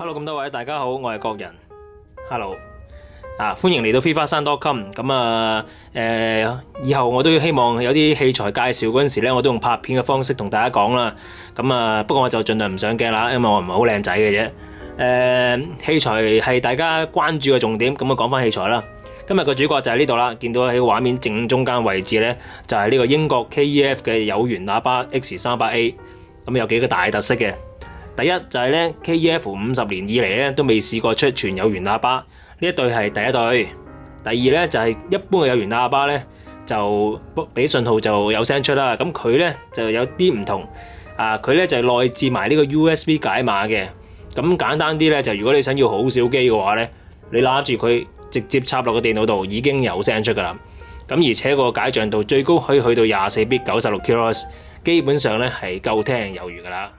Hello， 咁多位大家好，我係國人。Hello， 歡迎嚟到飛花山.com。以後我都希望有啲器材介紹嗰陣時咧，我都用拍片嘅方式同大家講啦。不過我就盡量唔上鏡啦，因為我唔係好靚仔嘅啫。器材係大家關注嘅重點，咁啊講翻器材啦。今日個主角就係呢度啦，見到喺個畫面正中間位置咧，就係呢個英國 KEF 嘅有源喇叭 X300A。咁有幾個大特色嘅。第一就係咧 KEF 50年以嚟咧都未試過出全有源喇叭，呢一對係第一對。第二咧就係一般嘅有源喇叭咧就俾信號就有聲出啦，咁佢咧就有啲唔同，佢咧就係內置埋呢個 USB 解碼嘅。咁簡單啲咧就如果你想要好少機嘅話咧，你揦住佢直接插落個電腦度已經有聲出噶啦。咁而且個解像度最高可以去到24 bit 96 kHz， 基本上咧係夠聽有餘噶啦。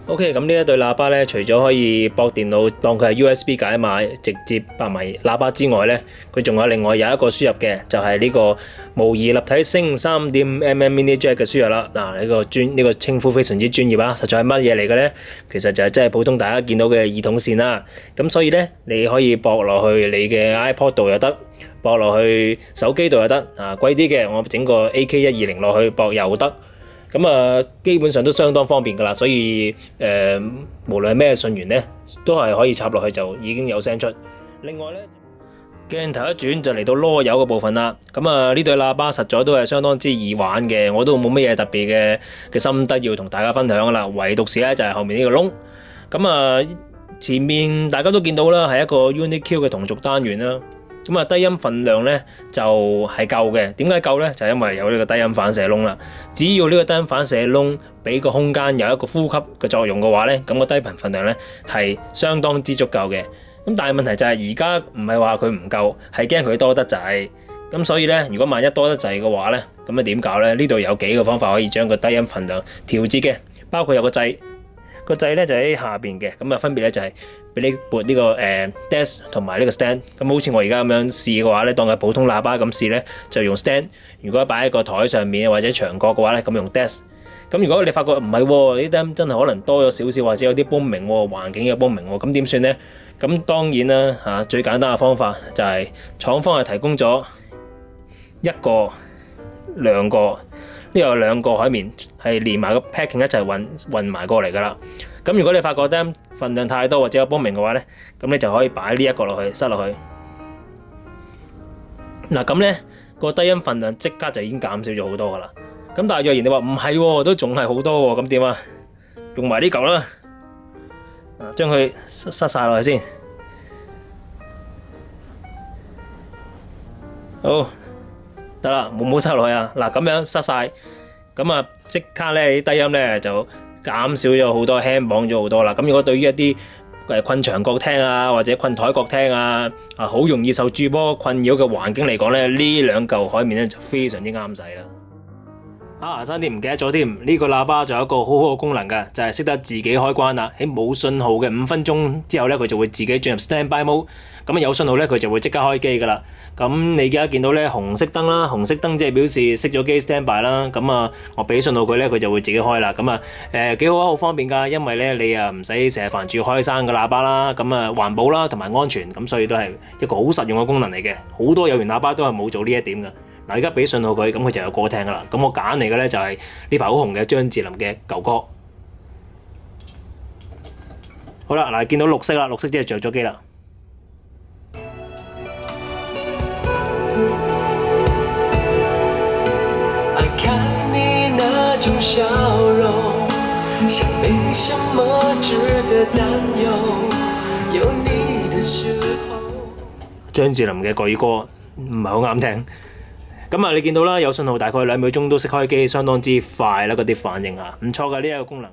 OK， 咁呢一對喇叭咧，除咗可以駁電腦當佢係 USB 解碼，直接駁埋喇叭之外咧，佢仲有另外有一個輸入嘅，就係呢個模擬立體聲 3.5mm mini jack 嘅輸入啦。呢個稱呼非常之專業啊！實在係乜嘢嚟嘅咧？其實就係真係普通大家見到嘅耳筒線啦。咁所以咧，你可以駁落去你嘅 iPod 度又得，駁落去手機度又得。貴啲嘅我整個 AK120落去駁又得。基本上都相當方便噶啦，所以無論係咩信源咧，都係可以插落去就已經有聲出。另外咧，鏡頭一轉就嚟到囉柚嘅部分啦。呢對喇叭實在都係相當之易玩嘅，我都冇乜嘢特別嘅心得要同大家分享噶啦。唯獨是咧就係後面呢個窿。前面大家都見到啦，係一個 Uniq 嘅同軸單元啦。低音份量咧就係夠嘅。點解夠咧？就係因為有呢個低音反射窿啦。只要呢個低音反射窿俾個空間有一個呼吸嘅作用嘅話咧，咁個低頻份量咧係相當之足夠嘅。但係問題就係而家唔係話佢唔夠，係驚佢多得滯。咁所以咧，如果萬一多得滯嘅話咧，咁點搞咧？呢度有幾個方法可以將個低音份量調節嘅，包括有個掣。個掣咧就喺下邊嘅，分別咧就係俾你撥呢個desk 同埋呢個 stand。好似我而家咁樣試嘅話咧，當係普通喇叭咁試咧，就用 stand。如果擺喺個台上面或者牆角嘅話咧，咁用 desk。如果你發覺唔係喎，啲音真係可能多咗少少，或者有啲 booming 喎，環境有 booming喎，咁點算咧？咁當然啦，最簡單嘅方法就係廠方係提供咗一個、兩個。呢度有兩個海綿係連埋個 packing 一齊運埋過嚟噶啦。如果你發覺咧份量太多或者有波明嘅話咧，咁你就可以擺呢一個落去，塞落去。咁咧個低音份量即刻就已經減少咗好多噶啦。但係若然你話唔係喎，都仲係好多喎，咁點啊？用埋呢嚿啦，將佢塞晒落去先。好。得啦，冇塞落去啊！咁樣塞晒，即刻咧啲低音咧就減少咗好多，輕磅咗好多啦。如果對於一啲困牆角聽啊，或者困台角聽啊，好容易受駐波困擾嘅環境嚟講咧，呢兩嚿海綿咧就非常之啱使啦。差啲唔記得咗添，呢個喇叭仲有一個好好嘅功能㗎，就係識得自己開關啦。喺冇信號嘅5分鐘之後咧，佢就會自己進入 standby mode。有信號咧，佢就會即刻開機㗎啦。你而家見到咧紅色燈啦，紅色燈即係表示熄咗機 standby 啦。我俾信號佢咧，佢就會自己開啦。幾好啊，好方便㗎，因為咧你唔使成日煩住開閂個喇叭啦。環保啦，同埋安全，所以都係一個好實用嘅功能嚟嘅。好多有源喇叭都係冇做呢一點㗎。而家俾信號佢，咁佢就有歌聽㗎啦。我揀嚟嘅咧就係呢排好紅嘅張智霖嘅舊歌。好啦，見到綠色啦，綠色即係着咗機啦。看你那種笑容，像沒什麼值得擔憂，有你的時候。張智霖嘅國語歌唔係好啱聽。你見到啦，有信號大概2秒鐘都識開機，相當之快啦，嗰啲反應唔錯㗎呢一個功能。